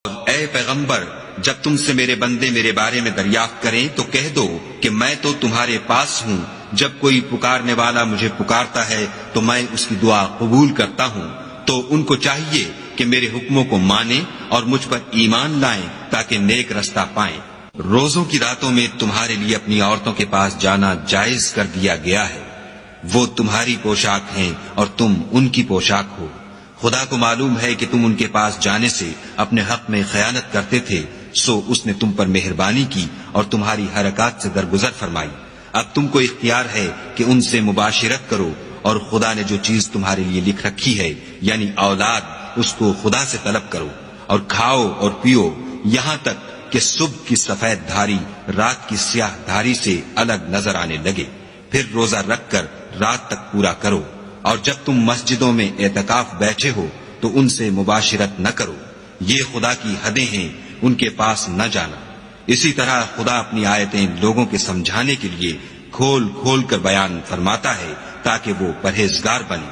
اے پیغمبر، جب تم سے میرے بندے میرے بارے میں دریافت کریں تو کہہ دو کہ میں تو تمہارے پاس ہوں، جب کوئی پکارنے والا مجھے پکارتا ہے تو میں اس کی دعا قبول کرتا ہوں، تو ان کو چاہیے کہ میرے حکموں کو مانیں اور مجھ پر ایمان لائیں تاکہ نیک رستہ پائیں۔ روزوں کی راتوں میں تمہارے لیے اپنی عورتوں کے پاس جانا جائز کر دیا گیا ہے، وہ تمہاری پوشاک ہیں اور تم ان کی پوشاک ہو۔ خدا کو معلوم ہے کہ تم ان کے پاس جانے سے اپنے حق میں خیانت کرتے تھے، سو اس نے تم پر مہربانی کی اور تمہاری حرکات سے درگزر فرمائی۔ اب تم کو اختیار ہے کہ ان سے مباشرت کرو، اور خدا نے جو چیز تمہارے لیے لکھ رکھی ہے یعنی اولاد، اس کو خدا سے طلب کرو، اور کھاؤ اور پیو یہاں تک کہ صبح کی سفید دھاری رات کی سیاہ دھاری سے الگ نظر آنے لگے، پھر روزہ رکھ کر رات تک پورا کرو، اور جب تم مسجدوں میں اعتکاف بیٹھے ہو تو ان سے مباشرت نہ کرو، یہ خدا کی حدیں ہیں، ان کے پاس نہ جانا۔ اسی طرح خدا اپنی آیتیں لوگوں کے سمجھانے کے لیے کھول کھول کر بیان فرماتا ہے تاکہ وہ پرہیزگار بنے۔